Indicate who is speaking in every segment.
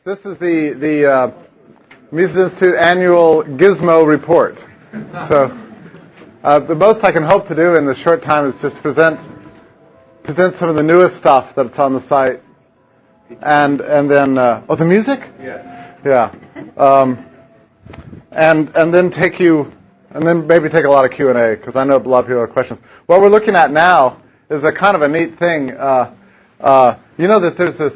Speaker 1: This is the Mises Institute annual Gizmo report. So the most I can hope to do in this short time is just present some of the newest stuff that's on the site, and then the music.
Speaker 2: Yes.
Speaker 1: Yeah. And then maybe take a lot of Q&A because I know a lot of people have questions. What we're looking at now is a kind of a neat thing. You know that there's this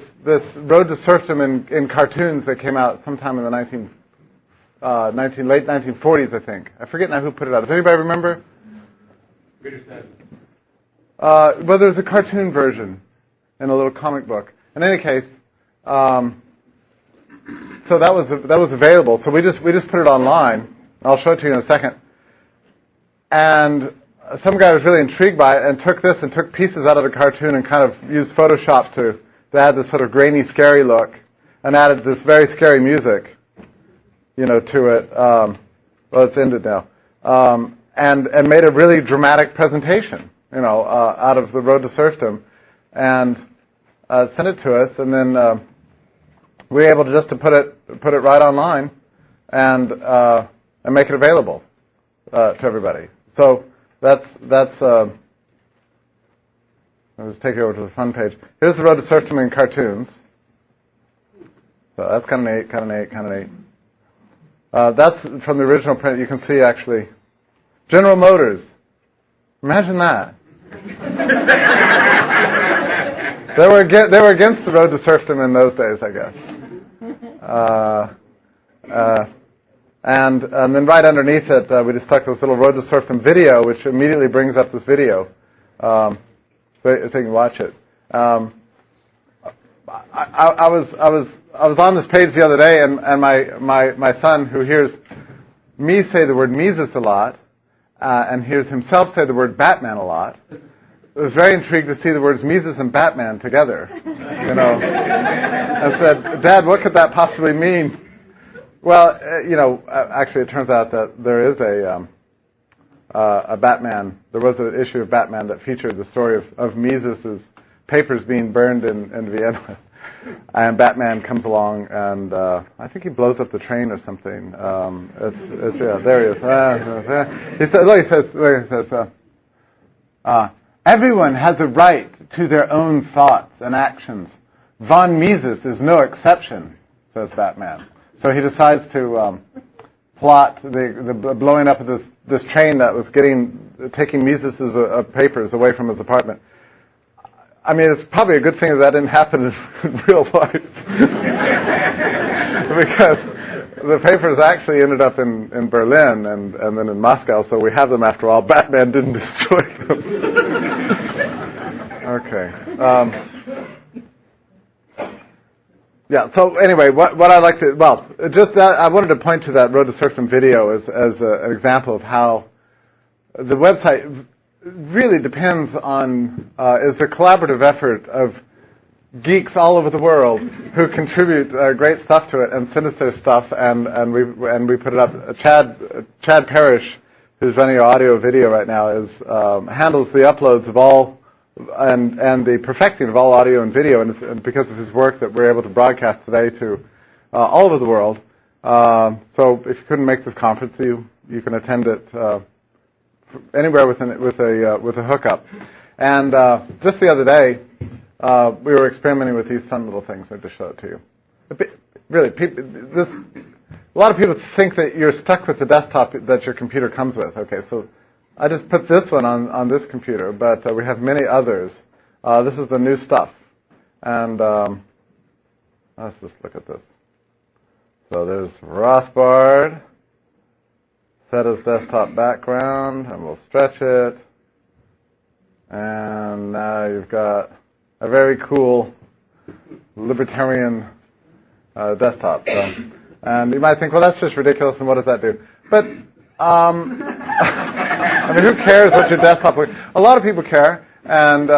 Speaker 1: Road to Serfdom in cartoons that came out sometime in the late 1940s, I think. I forget now who put it out. Does anybody remember? Well, there's a cartoon version in a little comic book. In any case, so that was available. So we just put it online. I'll show it to you in a second. And some guy was really intrigued by it and took pieces out of the cartoon and kind of used Photoshop to add this sort of grainy, scary look, and added this very scary music, to it. Well, it's ended now. And made a really dramatic presentation, out of the Road to Serfdom, and sent it to us, and then we were able to put it right online and make it available to everybody. So that's I'll just take you over to the fun page. Here's the Road to Serfdom in cartoons. So that's kind of neat. That's from the original print. You can see actually General Motors. Imagine that. They were against the Road to Serfdom in those days, I guess. And then right underneath it, we just stuck this little Road to Serfdom video, which immediately brings up this video, so you can watch it. I was on this page the other day, and my son, who hears me say the word Mises a lot, and hears himself say the word Batman a lot, was very intrigued to see the words Mises and Batman together, and said, "Dad, what could that possibly mean?" Well, actually, it turns out that there is a Batman. There was an issue of Batman that featured the story of Mises's papers being burned in Vienna, and Batman comes along and I think he blows up the train or something. There he is. He says, everyone has a right to their own thoughts and actions. Von Mises is no exception, says Batman. So he decides to plot the blowing up of this train that was taking Mises's papers away from his apartment. I mean, it's probably a good thing that didn't happen in real life, because the papers actually ended up in Berlin and then in Moscow. So we have them after all. Batman didn't destroy them. Okay. Yeah. So anyway, what I like to I wanted to point to that Road to Serfdom video as an example of how the website really depends on is the collaborative effort of geeks all over the world who contribute great stuff to it and send us their stuff, and we put it up. Chad Parrish, who's running our audio video right now, handles the uploads of all. And the perfecting of all audio and video, and because of his work that we're able to broadcast today to all over the world. So if you couldn't make this conference, you can attend it anywhere with a hookup. And just the other day, we were experimenting with these fun little things. I'll just show it to you. Really, a lot of people think that you're stuck with the desktop that your computer comes with. Okay, so I just put this one on this computer, but we have many others. This is the new stuff. And let's just look at this. So there's Rothbard, set as desktop background, and we'll stretch it. And now you've got a very cool libertarian desktop. So, and you might think, well, that's just ridiculous, and what does that do? But I mean, who cares what your desktop looks like? A lot of people care, and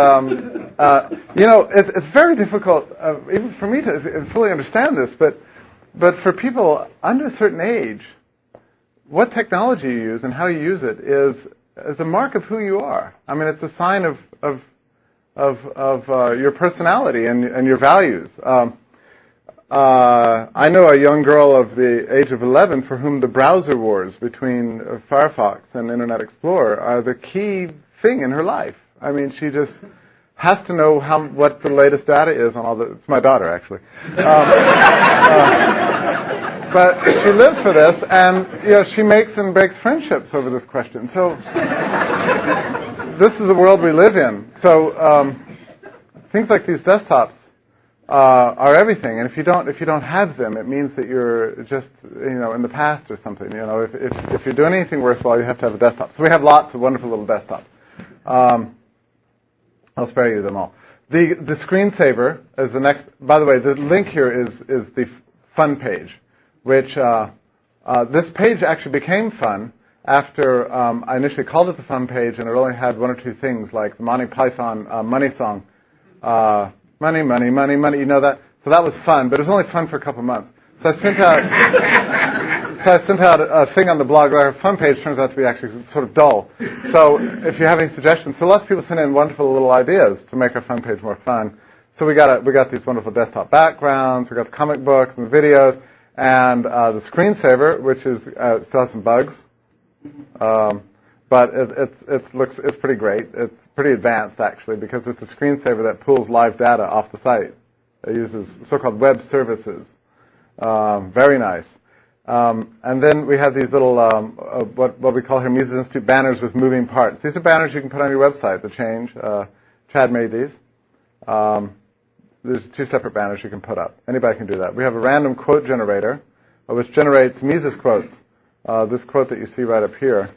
Speaker 1: it's very difficult, even for me to fully understand this. But for people under a certain age, what technology you use and how you use it is a mark of who you are. I mean, it's a sign of your personality and your values. I know a young girl of the age of 11 for whom the browser wars between Firefox and Internet Explorer are the key thing in her life. I mean, she just has to know what the latest data is on all the... It's my daughter, actually. But she lives for this, and she makes and breaks friendships over this question. So this is the world we live in. So things like these desktops are everything, and if you don't have them, it means that you're just in the past or something. If you're doing anything worthwhile, you have to have a desktop. So we have lots of wonderful little desktops. I'll spare you them all. The screensaver is the next. By the way, the link here is the fun page, which this page actually became fun after I initially called it the fun page, and it only had one or two things like the Monty Python money song. Money, money, money, money, you know that? So that was fun, but it was only fun for a couple months. So I sent out a thing on the blog. Our fun page turns out to be actually sort of dull. So if you have any suggestions, so lots of people send in wonderful little ideas to make our fun page more fun. So we got these wonderful desktop backgrounds, we got the comic books and the videos, and the screensaver, which is still has some bugs. But it's pretty great. It's pretty advanced, actually, because it's a screensaver that pulls live data off the site. It uses so-called web services. Very nice. And then we have these little, what we call here Mises Institute banners with moving parts. These are banners you can put on your website to change. Chad made these. There's two separate banners you can put up. Anybody can do that. We have a random quote generator, which generates Mises quotes. This quote that you see right up here.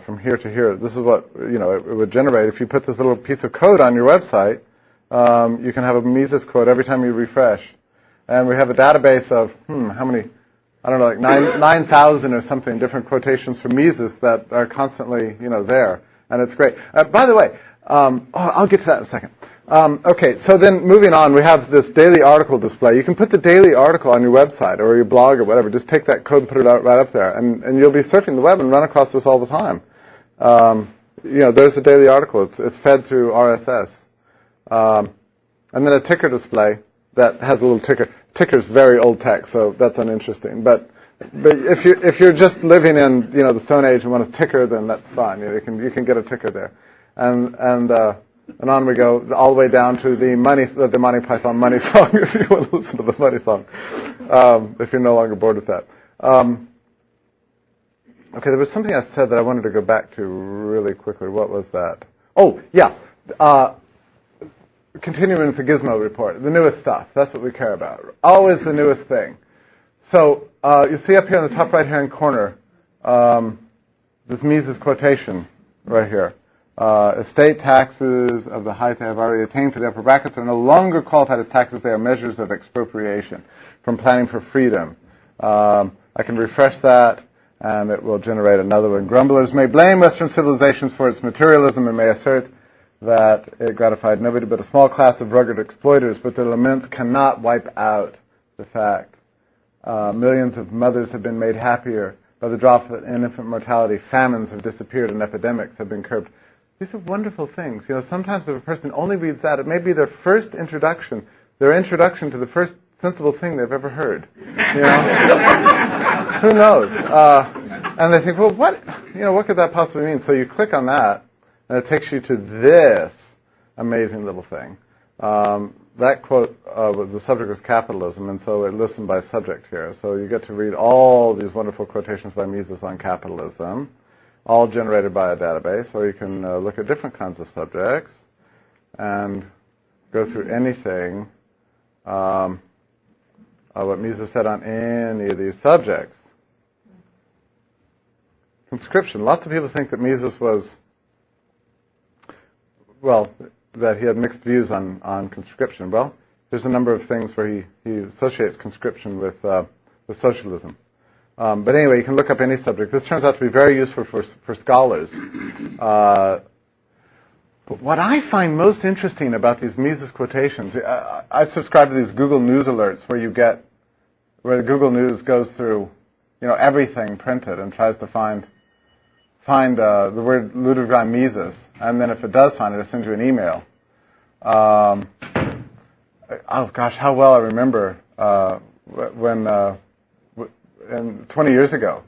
Speaker 1: From here to here. This is what it would generate. If you put this little piece of code on your website, you can have a Mises quote every time you refresh. And we have a database of how many? I don't know, like 9,000 or something different quotations from Mises that are constantly there, and it's great. By the way, I'll get to that in a second. Okay, so then moving on, we have this daily article display. You can put the daily article on your website or your blog or whatever. Just take that code and put it out right up there, and you'll be surfing the web and run across this all the time. There's the daily article. It's fed through RSS, and then a ticker display that has a little ticker. Ticker's very old text, so that's uninteresting. But if you're just living in the Stone Age and want a ticker, then that's fine. You can get a ticker there, and on we go, all the way down to the Monty Python money song, if you want to listen to the money song, if you're no longer bored with that. Okay, there was something I said that I wanted to go back to really quickly. What was that? Oh, yeah. Continuing with the Gizmo report, the newest stuff. That's what we care about. Always the newest thing. So you see up here in the top right-hand corner this Mises quotation right here. Estate taxes of the height they have already attained to the upper brackets are no longer qualified as taxes. They are measures of expropriation from planning for freedom. I can refresh that, and it will generate another one. Grumblers may blame Western civilizations for its materialism and may assert that it gratified nobody but a small class of rugged exploiters, but their laments cannot wipe out the fact. Millions of mothers have been made happier by the drop in infant mortality. Famines have disappeared and epidemics have been curbed. These are wonderful things. Sometimes if a person only reads that, it may be their first introduction, their introduction to the first sensible thing they've ever heard. Who knows? And they think, well, what could that possibly mean? So you click on that, and it takes you to this amazing little thing. That quote, the subject was capitalism, and so it listened by subject here. So you get to read all these wonderful quotations by Mises on capitalism, all generated by a database, or you can look at different kinds of subjects and go through anything, what Mises said on any of these subjects. Conscription. Lots of people think that Mises was, that he had mixed views on conscription. Well, there's a number of things where he associates conscription with socialism. But anyway, you can look up any subject. This turns out to be very useful for scholars. But what I find most interesting about these Mises quotations, I subscribe to these Google News alerts where the Google News goes through, everything printed and tries to find the word Ludwig Mises, and then if it does find it, it sends you an email. Oh gosh, how well I remember when 20 years ago,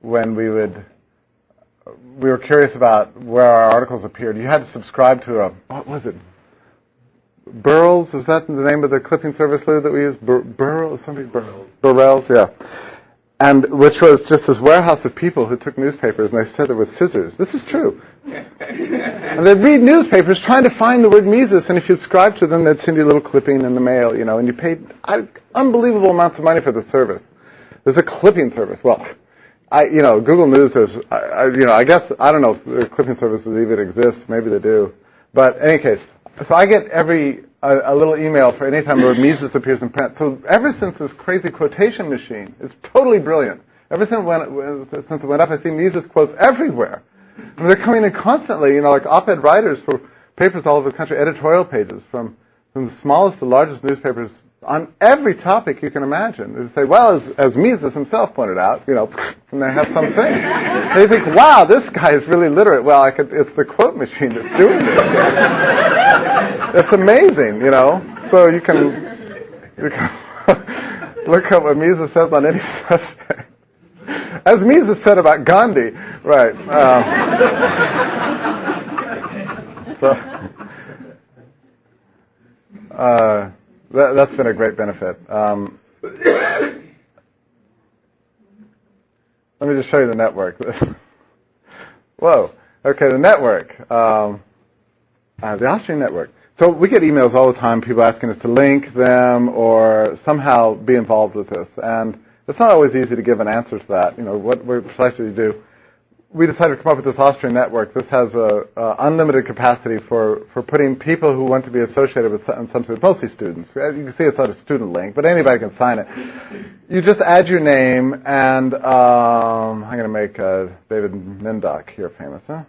Speaker 1: when we were curious about where our articles appeared. You had to subscribe to what was it? Burrells? Was that the name of the clipping service, Lou, that we used? Burrells? Burrells, yeah. And which was just this warehouse of people who took newspapers and they said it with scissors. This is true. And they'd read newspapers trying to find the word Mises, and if you subscribed to them, they'd send you a little clipping in the mail, and you paid unbelievable amounts of money for the service. There's a clipping service. Well, Google News is, I guess, I don't know if the clipping services even exist. Maybe they do. But in any case, so I get a little email for any time the word Mises appears in print. So ever since this crazy quotation machine, it's totally brilliant. Ever since it went up, I see Mises quotes everywhere. I mean, they're coming in constantly, like op-ed writers for papers all over the country, editorial pages from the smallest to largest newspapers on every topic you can imagine. They say, well, as Mises himself pointed out, and they have something. They think, wow, this guy is really literate. Well, it's the quote machine that's doing this. It's amazing, So you can look up what Mises says on any subject. As Mises said about Gandhi, right? That's been a great benefit. Let me just show you the network. Whoa. Okay, the network. The Austrian network. So we get emails all the time, people asking us to link them or somehow be involved with this. And it's not always easy to give an answer to that. What precisely you do. We decided to come up with this Austrian network. This has unlimited capacity for putting people who want to be associated with something, mostly students. You can see it's not a student link, but anybody can sign it. You just add your name, and I'm going to make David Mindock here famous. Huh?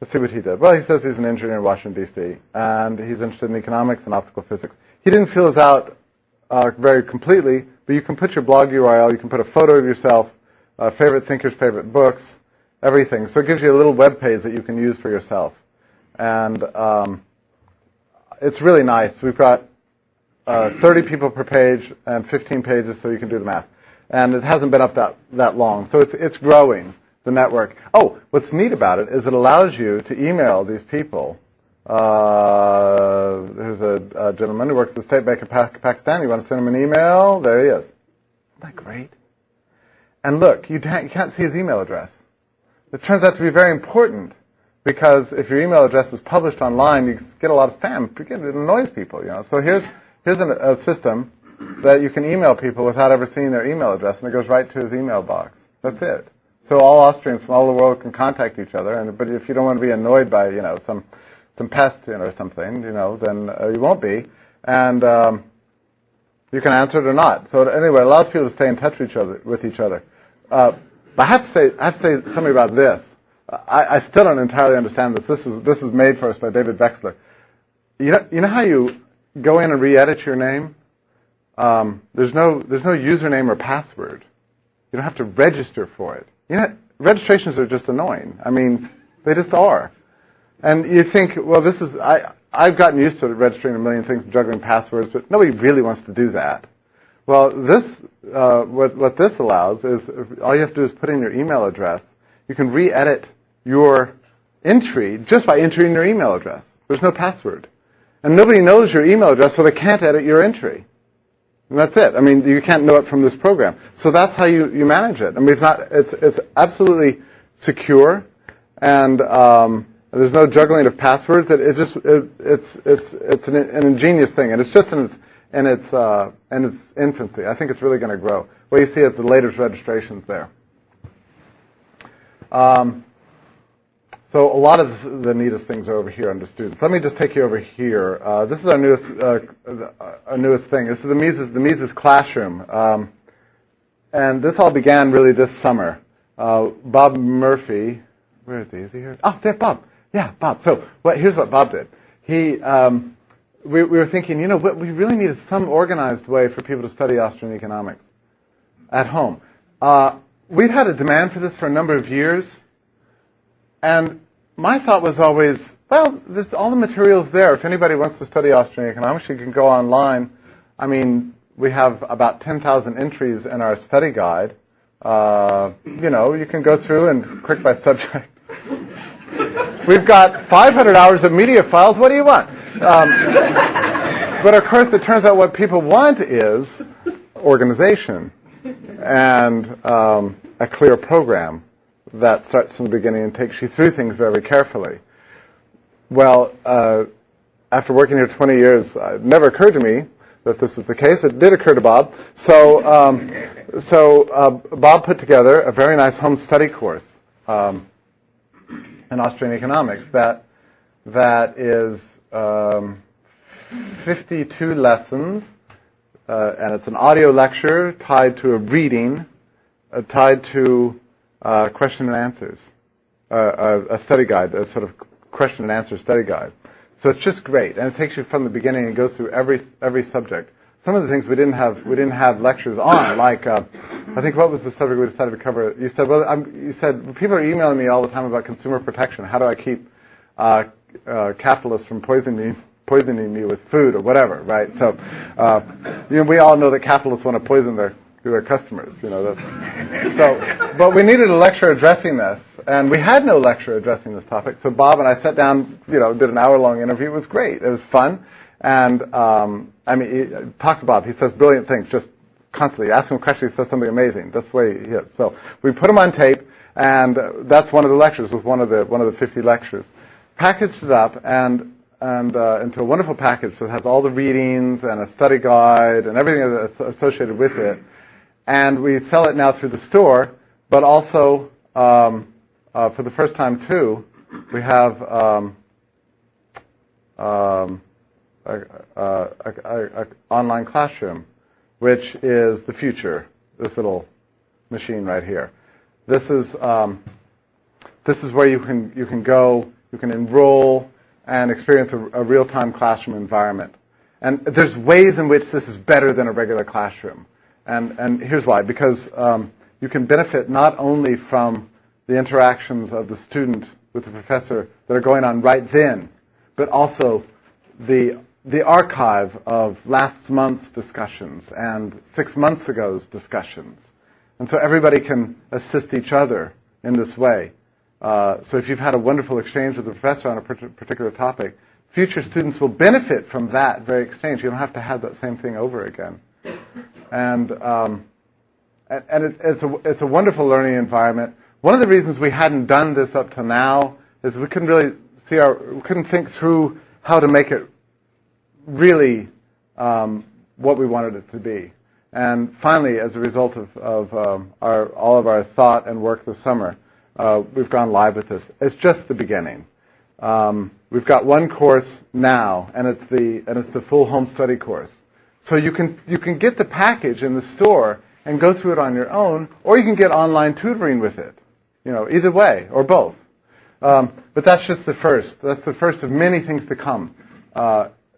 Speaker 1: Let's see what he did. Well, he says he's an engineer in Washington, D.C., and he's interested in economics and optical physics. He didn't fill this out very completely, but you can put your blog URL, you can put a photo of yourself, favorite thinkers, favorite books, everything. So it gives you a little web page that you can use for yourself. And it's really nice. We've got 30 people per page and 15 pages, so you can do the math. And it hasn't been up that long. So it's growing, the network. Oh, what's neat about it is it allows you to email these people. There's a gentleman who works at the State Bank of Pakistan. You want to send him an email? There he is. Isn't that great? And look, you can't see his email address. It turns out to be very important because if your email address is published online, you get a lot of spam. It annoys people, So here's a system that you can email people without ever seeing their email address, and it goes right to his email box. That's it. So all Austrians from all the world can contact each other. But if you don't want to be annoyed by some pest or something, then you won't be, and you can answer it or not. So anyway, it allows people to stay in touch with each other. But I have to say something about this. I still don't entirely understand this. This is made for us by David Wexler. You know how you go in and re-edit your name? There's no username or password. You don't have to register for it. Registrations are just annoying. I mean, they just are. And you think, well, I've gotten used to registering a million things, juggling passwords, but nobody really wants to do that. Well, what this allows is all you have to do is put in your email address. You can re-edit your entry just by entering your email address. There's no password. And nobody knows your email address, so they can't edit your entry. And that's it. I mean, you can't know it from this program. So that's how you manage it. I mean, it's absolutely secure, and there's no juggling of passwords. It's an ingenious thing, and it's just in its infancy. I think it's really going to grow. What you see is the latest registrations there. So a lot of the neatest things are over here under students. Let me just take you over here. This is our newest thing. This is the Mises Classroom, and this all began really this summer. Bob Murphy, where is he? Is he here? Oh, there's Bob. Yeah, Bob. So here's what Bob did. We were thinking, what we really need is some organized way for people to study Austrian economics at home. We'd had a demand for this for a number of years, and my thought was always, well, there's all the materials there. If anybody wants to study Austrian economics, you can go online. I mean, we have about 10,000 entries in our study guide. You can go through and click by subject. We've got 500 hours of media files. What do you want? But of course, it turns out what people want is organization and a clear program that starts from the beginning and takes you through things very carefully. Well, after working here 20 years, it never occurred to me that this is the case. It did occur to Bob. So Bob put together a very nice home study course in Austrian economics that is 52 lessons, and it's an audio lecture tied to a reading, tied to question and answers, a study guide, a sort of question and answer study guide. So it's just great, and it takes you from the beginning and goes through every subject. Some of the things we didn't have lectures on, like I think what was the subject we decided to cover? You said people are emailing me all the time about consumer protection. How do I keep capitalists from poisoning me with food or whatever, right? So we all know that capitalists want to poison their customers. But we needed a lecture addressing this, and we had no lecture addressing this topic. So Bob and I sat down, did an hour-long interview. It was great. It was fun, and talk to Bob. He says brilliant things just constantly. Ask him a question, he says something amazing. That's the way he is. So we put him on tape, and that's one of the lectures. Was one of the 50 lectures. Packaged it up and into a wonderful package that has all the readings and a study guide and everything that's associated with it. And we sell it now through the store, but also for the first time too, we have a online classroom, which is the future. This little machine right here. This is where you can go, you can enroll and experience a real-time classroom environment. And there's ways in which this is better than a regular classroom. And here's why. Because you can benefit not only from the interactions of the student with the professor that are going on right then, but also the archive of last month's discussions and 6 months ago's discussions. And so everybody can assist each other in this way. So if you've had a wonderful exchange with the professor on a particular topic, future students will benefit from that very exchange. You don't have to have that same thing over again. And it's a wonderful learning environment. One of the reasons we hadn't done this up to now is we couldn't think through how to make it really what we wanted it to be. And finally, as a result of all of our thought and work this summer, we've gone live with this. It's just the beginning. We've got one course now, and it's the full home study course. So you can get the package in the store and go through it on your own, or you can get online tutoring with it. Either way, or both. But that's just the first. That's the first of many things to come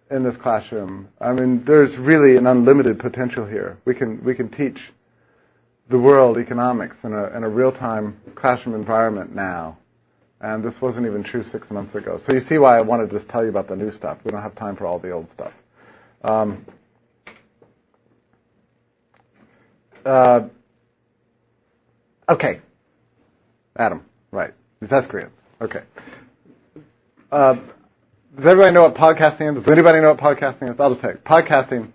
Speaker 1: in this classroom. There's really an unlimited potential here. We can teach the world economics in a real-time classroom environment now. And this wasn't even true 6 months ago. So you see why I wanted to just tell you about the new stuff. We don't have time for all the old stuff. Okay. Adam, right. These Austrians. Okay. Does everybody know what podcasting is? Does anybody know what podcasting is? I'll just tell you. Podcasting,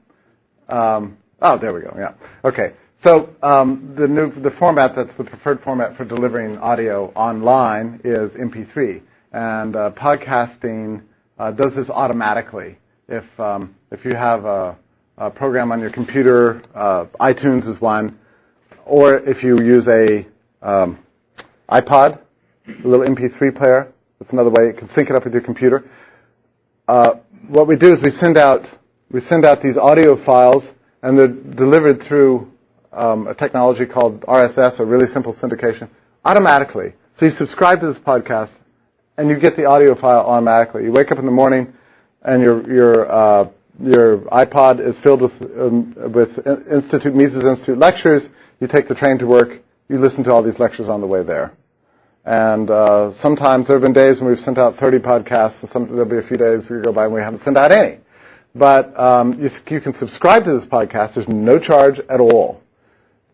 Speaker 1: there we go, yeah. Okay. So the format that's the preferred format for delivering audio online is MP3. And podcasting does this automatically. If you have a program on your computer, iTunes is one, or if you use a iPod, a little MP3 player, that's another way. You can sync it up with your computer. What we do is we send out these audio files, and they're delivered through a technology called RSS, or really simple syndication, automatically. So you subscribe to this podcast, and you get the audio file automatically. You wake up in the morning, and your iPod is filled with Mises Institute lectures. You take the train to work. You listen to all these lectures on the way there. And sometimes there have been days when we've sent out 30 podcasts, and there'll be a few days we go by and we haven't sent out any. But you can subscribe to this podcast. There's no charge at all.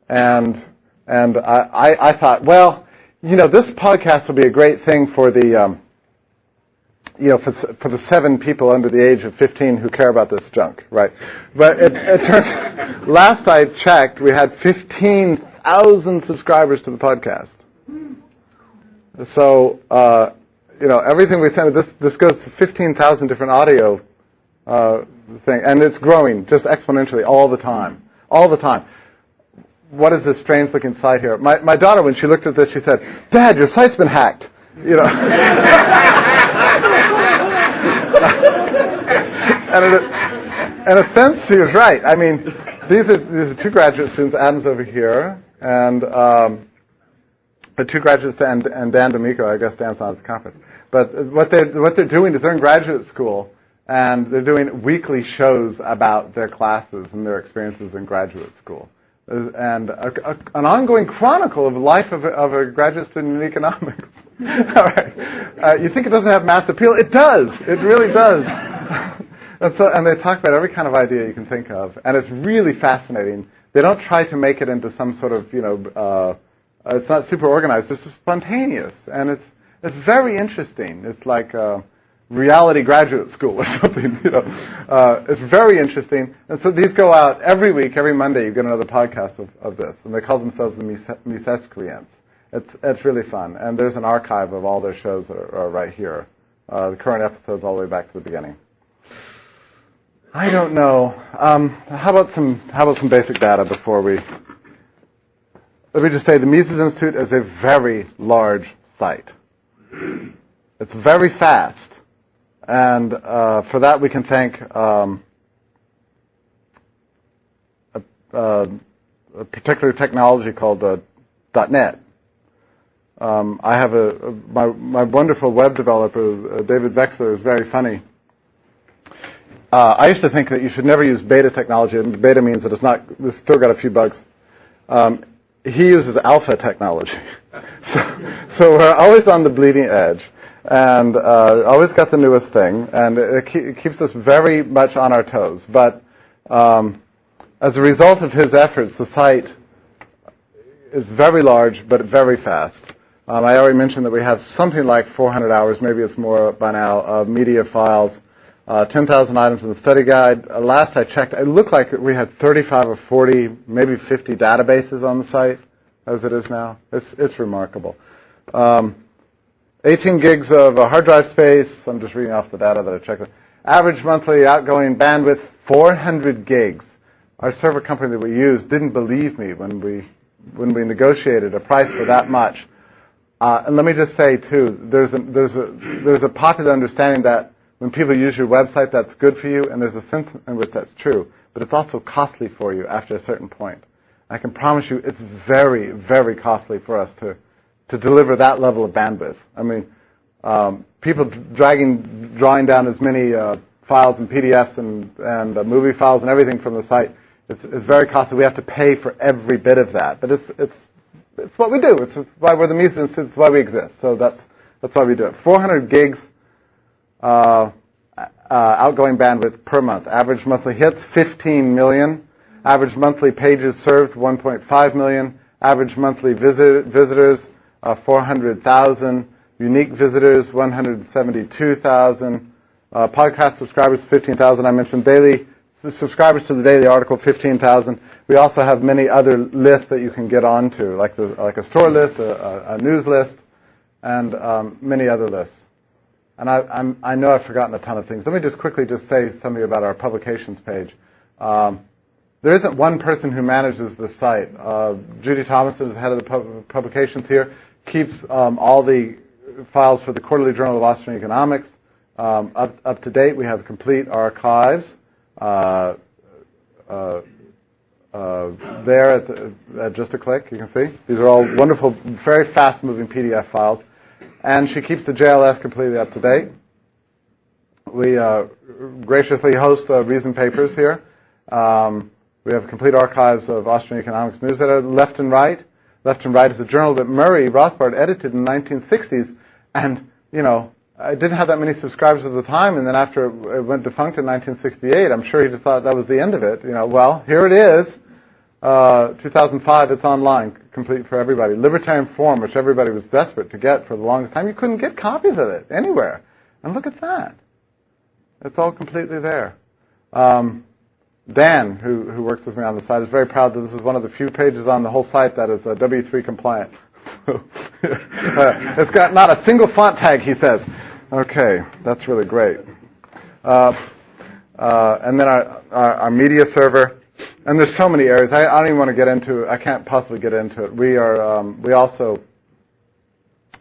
Speaker 1: And I thought, well, this podcast will be a great thing for the for the 7 people under the age of 15 who care about this junk, right? But it turns. Last I checked, we had 15,000 subscribers to the podcast. So everything we send, this goes to 15,000 different audio thing, and it's growing just exponentially all the time. What is this strange-looking site here? My daughter, when she looked at this, she said, "Dad, your site's been hacked." And in a sense, she was right. I mean, these are 2 graduate students. Adam's over here, and the 2 graduates, and Dan D'Amico. I guess Dan's not at the conference. But what they're doing is they're in graduate school, and they're doing weekly shows about their classes and their experiences in graduate school. And an ongoing chronicle of the life of a graduate student in economics. All right. You think it doesn't have mass appeal? It does. It really does. And they talk about every kind of idea you can think of, and it's really fascinating. They don't try to make it into some sort of it's not super organized. It's spontaneous, and it's very interesting. It's like reality graduate school or something. It's very interesting. And so these go out every week, every Monday. You get another podcast of this, and they call themselves the Misescreants. It's really fun, and there's an archive of all their shows are right here. The current episodes all the way back to the beginning. I don't know. How about some basic data before we? Let me just say the Mises Institute is a very large site. It's very fast. And for that, we can thank a particular technology called .NET. I have my wonderful web developer, David Vexler, is very funny. I used to think that you should never use beta technology, and beta means that it's still got a few bugs. He uses alpha technology. So we're always on the bleeding edge. And always got the newest thing, and it keeps us very much on our toes. But as a result of his efforts, the site is very large, but very fast. I already mentioned that we have something like 400 hours, maybe it's more by now, of media files, 10,000 items in the study guide. Last I checked, it looked like we had 35 or 40, maybe 50 databases on the site, as it is now. It's remarkable. 18 gigs of hard drive space. I'm just reading off the data that I checked. Average monthly outgoing bandwidth, 400 gigs. Our server company that we used didn't believe me when we negotiated a price for that much. And let me just say too, there's a popular understanding that when people use your website, that's good for you, and there's a sense in which that's true. But it's also costly for you after a certain point. I can promise you, it's very, very costly for us to deliver that level of bandwidth. I mean, people drawing down as many files and PDFs and movie files and everything from the site, it's very costly. We have to pay for every bit of that. But it's what we do. It's why we're the Mises Institute. It's why we exist. So that's why we do it. 400 gigs outgoing bandwidth per month. Average monthly hits, 15 million. Average monthly pages served, 1.5 million. Average monthly visitors, 400,000. Unique visitors, 172,000. Podcast subscribers, 15,000. I mentioned daily subscribers to the daily article, 15,000. We also have many other lists that you can get onto, like a store list, a news list, and many other lists. And I know I've forgotten a ton of things. Let me just quickly say something about our publications page. There isn't one person who manages the site. Judy Thomas is head of the publications here, keeps all the files for the Quarterly Journal of Austrian Economics up to date. We have complete archives there at just a click. You can see these are all wonderful, very fast-moving PDF files, and she keeps the JLS completely up to date. We graciously host Reason papers here. We have complete archives of Austrian Economics newsletter, Left and Right. Left and Right is a journal that Murray Rothbard edited in the 1960s, and I didn't have that many subscribers at the time, and then after it went defunct in 1968, I'm sure he just thought that was the end of it. Well, here it is. 2005, it's online, complete for everybody. Libertarian Forum, which everybody was desperate to get for the longest time. You couldn't get copies of it anywhere. And look at that. It's all completely there. Dan, who works with me on the site, is very proud that this is one of the few pages on the whole site that is W3 compliant. It's got not a single font tag, he says. Okay, that's really great. And then our media server. And there's so many areas. I don't even want to get into it. I can't possibly get into it. We also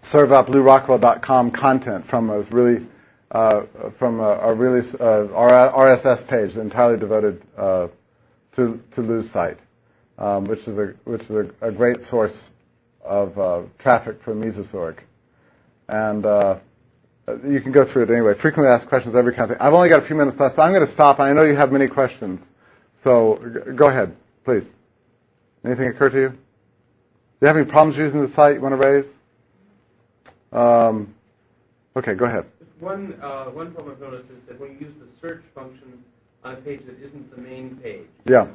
Speaker 1: serve up LouRockwell.com content from our RSS page entirely devoted to Lou's site, which is a great source of traffic for Mises.org. And you can go through it anyway. Frequently asked questions, every kind of thing. I've only got a few minutes left, so I'm going to stop. And I know you have many questions. So go ahead, please. Anything occur to you? Do you have any problems using the site you want to raise? Okay, go ahead.
Speaker 2: One problem I've noticed is that when you use the search function on a page that isn't the main page.
Speaker 1: Yeah.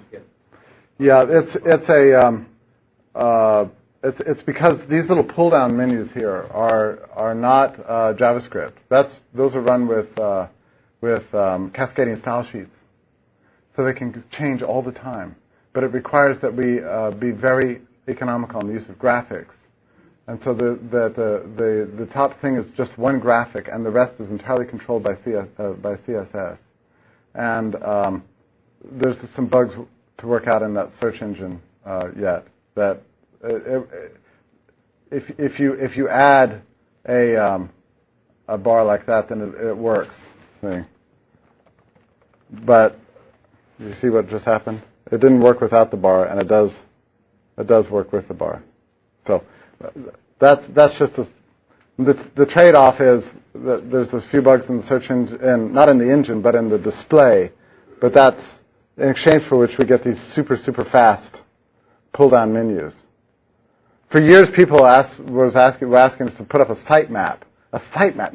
Speaker 1: It's because these little pull-down menus here are not JavaScript. Those are run with cascading style sheets. So they can change all the time. But it requires that we be very economical in the use of graphics. And so the top thing is just one graphic, and the rest is entirely controlled by CSS. And there's some bugs to work out in that search engine yet. That if you add a bar like that, then it works. See? But you see what just happened? It didn't work without the bar, and it does work with the bar. So that's just the trade-off is that there's a few bugs in the search engine, not in the engine, but in the display. But that's in exchange for which we get these super fast pull-down menus. For years, people were asking us to put up a sitemap. A sitemap,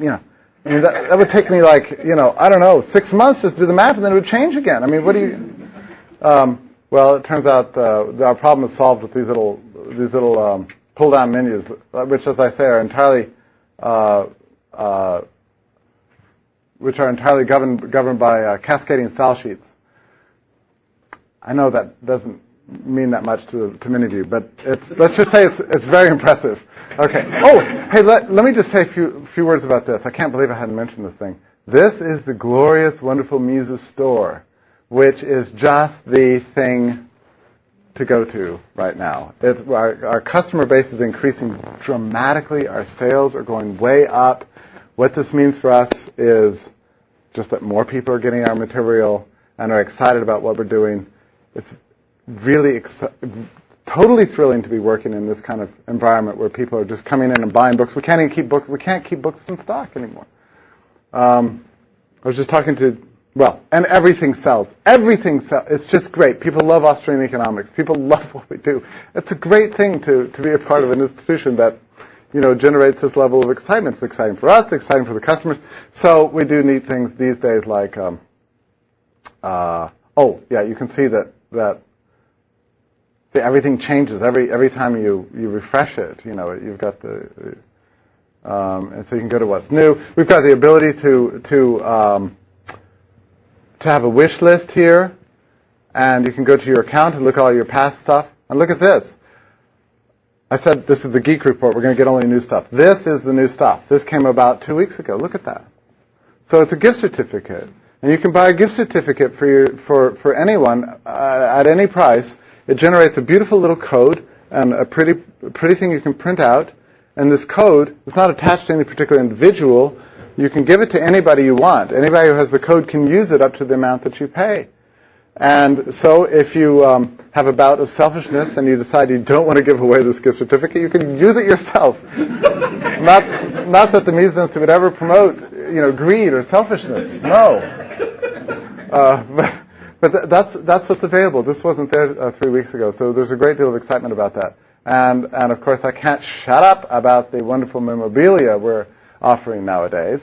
Speaker 1: I mean, that would take me like, I don't know, 6 months just to do the map, and then it would change again. I mean, what do you? Well, it turns out our problem is solved with these little pull-down menus, which, as I say, are entirely governed by cascading style sheets. I know that doesn't mean that much to many of you, but let's just say it's very impressive. Okay. Oh, hey, let me just say a few words about this. I can't believe I hadn't mentioned this thing. This is the glorious, wonderful Mises store, which is just the thing to go to right now. Our customer base is increasing dramatically. Our sales are going way up. What this means for us is just that more people are getting our material and are excited about what we're doing. It's really totally thrilling to be working in this kind of environment where people are just coming in and buying books. We can't even keep books. We can't keep books in stock anymore. I was just talking to, and everything sells. Everything sells. It's just great. People love Austrian economics. People love what we do. It's a great thing to be a part of an institution that, generates this level of excitement. It's exciting for us. It's exciting for the customers. So we do neat things these days like, you can see that everything changes every time you refresh it. You've got and so you can go to what's new. We've got the ability to have a wish list here, and you can go to your account and look at all your past stuff. And look at this. I said this is the Geek Report. We're going to get only new stuff. This is the new stuff. This came about 2 weeks ago. Look at that. So it's a gift certificate, and you can buy a gift certificate for anyone at any price. It generates a beautiful little code and a pretty thing you can print out. And this code is not attached to any particular individual. You can give it to anybody you want. Anybody who has the code can use it up to the amount that you pay. And so if you have a bout of selfishness and you decide you don't want to give away this gift certificate, you can use it yourself. not that the Mises Institute would ever promote, greed or selfishness. No. But that's what's available. This wasn't there 3 weeks ago, so there's a great deal of excitement about that. And of course, I can't shut up about the wonderful memorabilia. offering nowadays.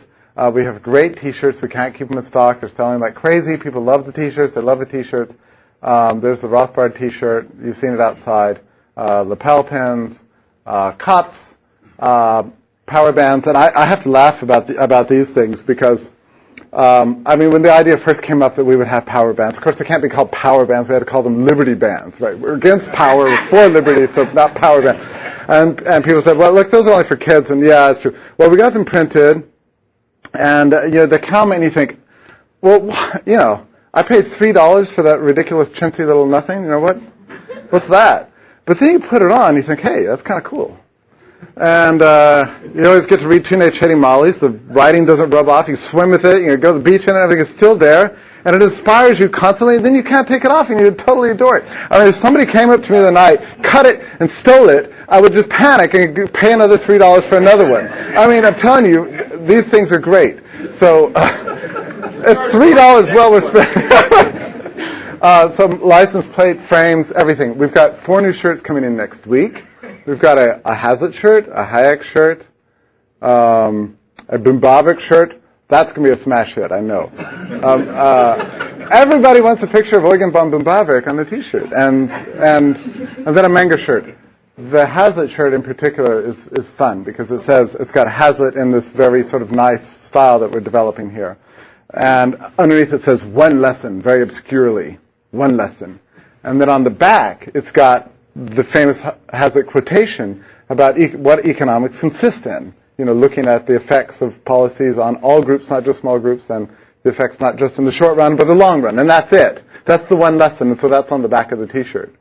Speaker 1: We have great T-shirts. We can't keep them in stock. They're selling like crazy. People love the T-shirts. They love the T-shirts. There's the Rothbard T-shirt. You've seen it outside. Lapel pins, cups, power bands. And I have to laugh about these things because, I mean, when the idea first came up that we would have power bands, of course they can't be called power bands. We had to call them Liberty bands, right? We're against power. We're for liberty, so not power bands. And people said, well, look, those are only for kids. And yeah, it's true. Well, we got them printed. And, they come and you think, well, I paid $3 for that ridiculous chintzy little nothing. You know what? What's that? But then you put it on, you think, hey, that's kind of cool. And you always get to read Teenage Hating Mollies. The writing doesn't rub off. You swim with it. You go to the beach in it. Everything is still there. And it inspires you constantly. And then you can't take it off, and you totally adore it. I mean, if somebody came up to me the night, cut it, and stole it, I would just panic and pay another $3 for another one. I mean, I'm telling you, these things are great. So it's $3 well worth spending. Some license plate, frames, everything. We've got 4 new shirts coming in next week. We've got a Hazlitt shirt, a Hayek shirt, a Bumbavik shirt. That's going to be a smash hit, I know. Everybody wants a picture of Eugen von Bumbavik on the T-shirt, and then a manga shirt. The Hazlitt shirt in particular is fun because it's got Hazlitt in this very sort of nice style that we're developing here. And underneath it says one lesson, very obscurely, one lesson. And then on the back, it's got the famous Hazlitt quotation about what economics consist in. Looking at the effects of policies on all groups, not just small groups, and the effects not just in the short run, but the long run. And that's it. That's the one lesson. And so that's on the back of the T-shirt.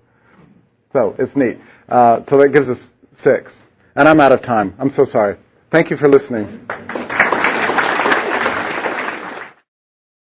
Speaker 1: So it's neat. So that gives us 6. And I'm out of time. I'm so sorry. Thank you for listening.